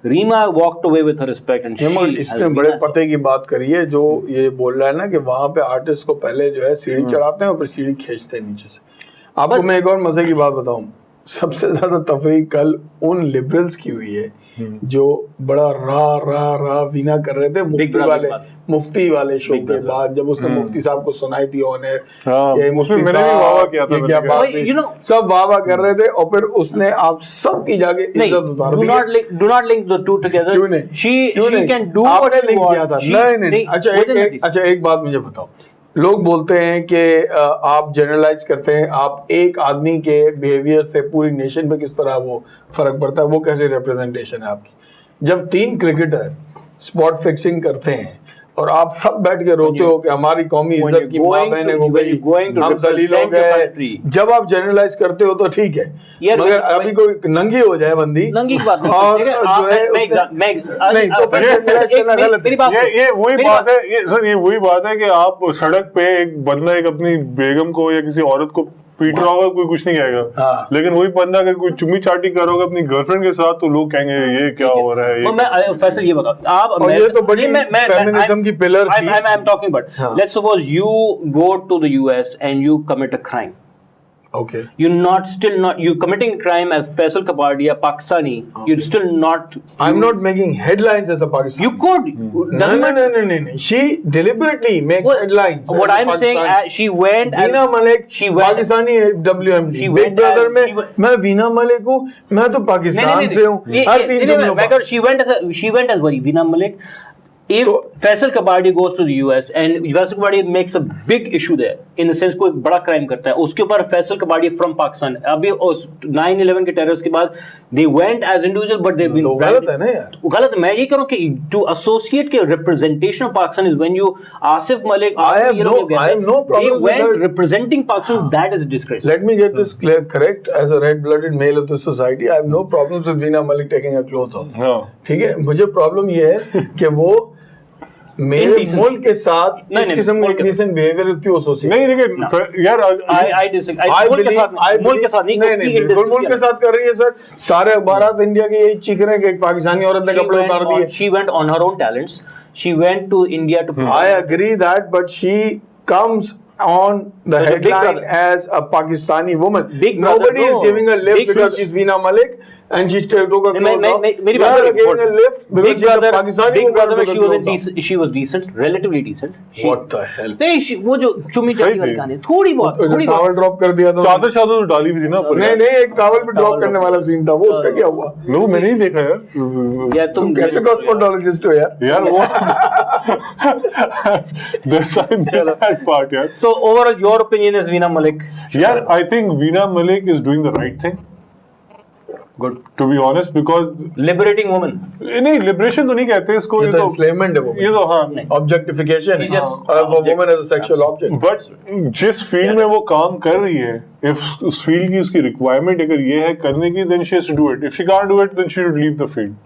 Reema walked away with her respect and इसने बड़े पते की बात करी है जो ये बोल रहा है ना कि वहां पे आर्टिस्ट को पहले जो है सीढ़ी चढ़ाते हैं और फिर सीढ़ी खींचते हैं नीचे से। आपको मैं एक और मजे की बात बताऊं, सबसे ज्यादा तफरीक कल उन लिबरल्स की हुई है जो बड़ा रा वीना कर रहे थे मुफ्ती वाले शो के बाद, जब उसने मुफ्ती साहब को सुनाई थी ऑनर, सब वाह कर रहे थे और फिर उसने आप सब की जाके इज्जत उतार दी। Do not link the two together. क्यों नहीं? शी कैन डू आपने लिंक किया था। नहीं। अच्छा एक बात मुझे बताओ, लोग बोलते हैं कि आप जनरलाइज करते हैं, आप एक आदमी के बिहेवियर से पूरी नेशन पे किस तरह वो फर्क पड़ता है, वो कैसे रिप्रेजेंटेशन है आपकी? जब 3 क्रिकेटर स्पॉट फिक्सिंग करते हैं और आप सब बैठ के रोते हो कि हमारी कौमी इज्जत की मां बहन हो गई, हम दलील हो गए, जब आप जनरलाइज करते हो तो ठीक है, मगर अभी कोई नंगी हो जाए बंदी, नंगी की बात और जो है नहीं तो ये वही बात है कि आप सड़क पे एक बंदा एक अपनी बेगम को या किसी औरत को पीट रहा होगा, कोई कुछ नहीं कहेगा, लेकिन वही बंदा अगर कोई चुम्मी चाटी कर होगा अपनी गर्लफ्रेंड के साथ तो लोग कहेंगे ये क्या हो रहा है। मैं फैसल ये बताओ आप, और ये तो बड़ी फेमिनिज्म की पिलर थी। I am talking but let's suppose you go to the US and you commit a crime, okay, you're committing a crime as Faisal Kapadia, Pakistani, okay, you're still not. I'm not making headlines as a Pakistani. You could. No. She deliberately makes headlines. What I'm saying, she went as Veena Malik, Pakistani WMD. Big Brother में मैं वीना मलिक हूँ, मैं तो पाकिस्तान से हूँ। हर 3 जगहों she went as Veena Malik. If Faisal Kapadia goes to the US and Faisal Kapadia makes a big issue there, in the sense कोई बड़ा क्राइम करता है, उसके ऊपर Faisal Kapadia from Pakistan, अभी 9/11 के टेररिस्ट के बाद they went as individual but they've been गलत है ना यार, गलत है। मैं ये कह रहा हूँ कि to associate के representation of Pakistan is when you Asif Malik, I have no problem. They went representing Pakistan, that is a disgrace. Let me get this clear, correct, as a red-blooded male of the society, I have no problems with Veena Malik taking her clothes off. ठीक है, मुझे problem ये है कि वो मेरे मुल्क के साथ इस किस्म का इंडिसेंट बिहेवियर क्यों एसोसिएट नहीं, लेकिन यार मुल्क के साथ नहीं, बिल्कुल मुल्क के साथ कर रही है सर। सारे अखबार इंडिया के यही चीख रहे हैं कि एक पाकिस्तानी औरत ने कपड़े उतार दिए। She went on her own talents. She went to India to. I agree that, but she comes on the headline as a Pakistani woman. Nobody is giving a lift because she's Veena Malik and she's took a clothes off. मेरी बात है, giving a lift because she's a Pakistani woman. She was decent, relatively decent. What the hell? नहीं, वो जो चुम्मी चाटी वाली कहानी थोड़ी बहुत टॉवल ड्रॉप कर दिया था, चादर तो डाली भी थी ना। नहीं एक टॉवल पे ड्रॉप करने वाला सीन था वो, उसका क्या हुआ? लो मैंने नहीं देखा यार। यार तुम कैसे कॉस्मेटोलॉजिस्ट हो यार वो that part यार। तो overall your opinion is Veena Malik? यार I think Veena Malik is doing the right thing. Good, to be honest, because liberating woman. नहीं, liberation तो नहीं कहते इसको, ये तो enslavement है वो, ये तो हाँ objectification of a woman as a sexual object. But जिस फील्ड में वो काम कर रही है, if उस फील्ड की उसकी रिक्वायरमेंट अगर ये है करने की, then she has to do it. If she can't do it, then she should leave the field.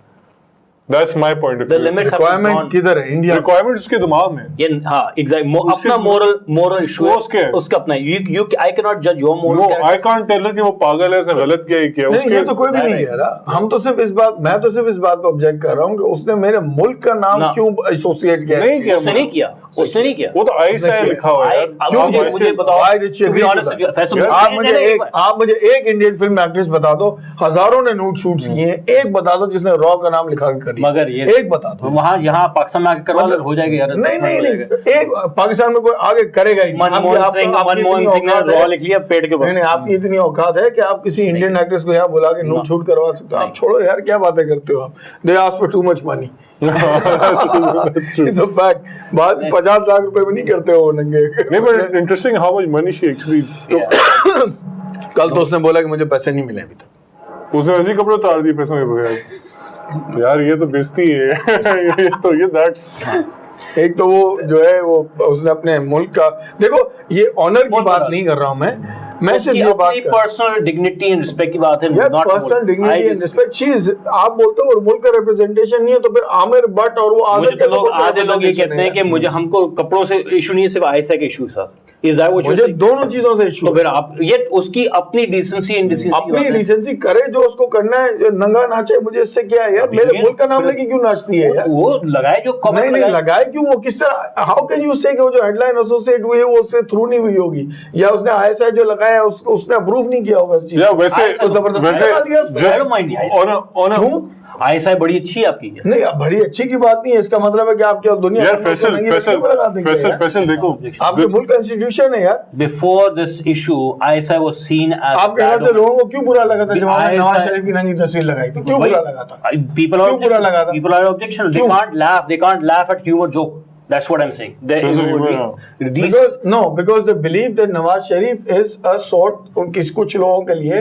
That's my point of view. The limits requirement किधर है? इंडिया requirement उसके दिमाग में। ये हाँ exactly, अपना moral issue है उसका अपना। You I cannot judge your moral. No, I can't tell her कि वो पागल है, उसने गलत किया ही किया। नहीं, ये तो कोई भी नहीं कह रहा। हम तो सिर्फ इस बात, मैं तो सिर्फ इस बात पे ऑब्जेक्ट कर रहा हूँ कि उसने मेरे मुल्क का नाम क्यों एसोसिएट किया? नहीं किया, उसने नहीं किया। वो तो आई से लिखा हुआ है। क्यों मुझे बताओ? आप मुझे एक इंडियन फिल्म एक्ट्रेस बता दो, हजारों ने नूट शूट्स किए हैं, एक बता दो जिसने रॉ का नाम लिखा कर, मगर ये एक बता दो। वहाँ यहाँ पाकिस्तान में आके करवा हो जाएगा यार। नहीं, एक पाकिस्तान में कोई आगे करेगा ही। मनमोहन सिंह ने रॉ लिख लिया पेट के ऊपर। नहीं, आपकी इतनी औकात है कि आप किसी इंडियन एक्ट्रेस को यहाँ बुला के नूट शूट करवा सकते हो? आप छोड़ो यार, क्या बातें करते हो आप। They ask for too much money. It's a fact. बात 50 लाख रुपए में नहीं करते हो नंगे। नहीं, but interesting how much money she actually took. कल तो उसने बोला कि मुझे पैसे नहीं मिले अभी तक। उसने ऐसे कपड़े उतार दिए पैसे में बगैर। यार ये तो बेइज्जती है। ये that's एक तो वो जो है वो उसने अपने मुल्क का, देखो ये ऑनर की बात नहीं कर रहा हूँ मैं सिर्फ ये बात पर्सनल डिग्निटी एंड रिस्पेक्ट की बात है। पर्सनल डिग्निटी एंड रिस्पेक्ट चीज आप बोलते हो और मुल्क का रिप्रेजेंटेशन नहीं है, तो फिर आमिर भट्ट और वो आधे लोग ये कहते हैं कि मुझे हमको कपड़ों से इशू नहीं है, सिर्फ आईएसआई के इशू साथ। Is that what you're मुझे saying? दोनों चीजों से इशू तो फिर आप ये उसकी अपनी डिसेंसी इंडिसेंसी अपनी डिसेंसी करे, जो उसको करना है, जो नंगा नाचे, मुझे इससे क्या है यार, मेरे मुल्क का नाम लेके क्यों नाचती है यार? वो लगाए जो कमेंट नहीं लगाए क्यों? वो किस तरह, हाउ कैन यू से कि वो जो हेडलाइन एसोसिएट हुई है वो उससे थ्रू नहीं हुई होगी, या उसने आईएसआई जो लगाया है उसने अप्रूव नहीं किया होगा इस चीज या को? वैसे तो जबरदस्ती वैसे लगा दिया उसको। just mind on a क्यों? आईएसआई बड़ी अच्छी है आपकी। नहीं, अब बड़ी अच्छी की बात नहीं है, इसका मतलब है कि आप क्या दुनिया यार के मुल्क को फैसल नहीं रखने पर लगा देंगे यार? फैसल देखो आपके मुल्क का इंस्टीट्यूशन है यार। Before this issue, ISI was seen as आपके ख्याल से लोगों को क्यों बुरा लगा था जब आपने नवाज शरीफ की नंगी तस्वीर लगाई थी? क्यों बुरा लगा था? People are क्यों बुरा लगा था? people are objectional. They क्यों? can't laugh. They can't laugh at humor joke. That's what I'm saying. These Because they believe that Nawaz Sharif is a sort, कुछ लोगों के लिए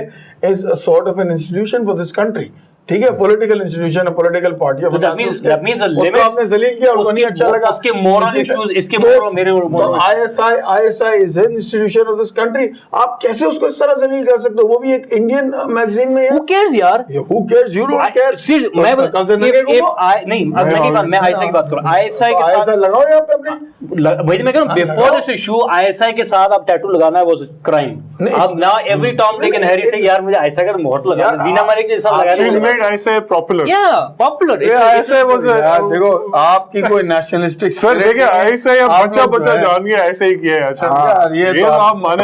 is a sort of an institution for this country. ठीक है, political institution है, political party है। that means a limit. आपने जलील किया, उनको नहीं अच्छा लगा। उसके moral issues, इसके moral मेरे moral ISI is an institution of this country. आप कैसे उसको इस तरह जलील कर सकते हो? वो भी एक इंडियन मैगजीन में है। Who cares यार? Who cares? You don't care. मैं ISI की बात करूँ, ISI के साथ लगाओ यहाँ पे अपने। वही मैं कह रहा हूँ, before this issue, ISI के साथ आप टैटू लगाना was crime. अब now every Tom, Dick and Harry से यार मुझे ISI का मोहर लगा दे, वीना मालिक के साथ लगाना। I say popular. Yeah, popular. ISI was a यार देखो, आपकी कोई नेशनलिस्टिक सर देखिए ISI अब बच्चा जान गया ऐसे ही किया है। अच्छा यार ये तो आप माने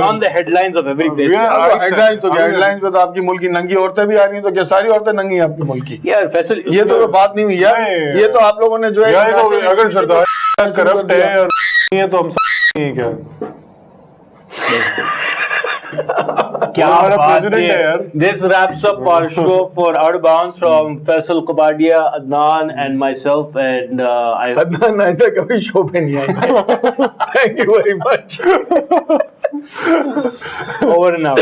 on the headlines of every place. Headlines तो हेडलाइंस पे तो आपकी मुल्क की नंगी औरतें भी आ रही हैं, तो क्या सारी औरतें नंगी हैं आपकी मुल्क की? यार फैसल ये तो बात नहीं हुई यार, ये तो आप लोगों ने जो है अगर सरदार करप्ट है और नहीं है तो हम नहीं क्या क्या प्रेसिडेंट है यार। This wraps up our show for Out of Bounds from Faisal Qabadia, Adnan and myself, and I Adnan नायदा कभी शो पे नहीं आएगा। Thank you very much. over and out.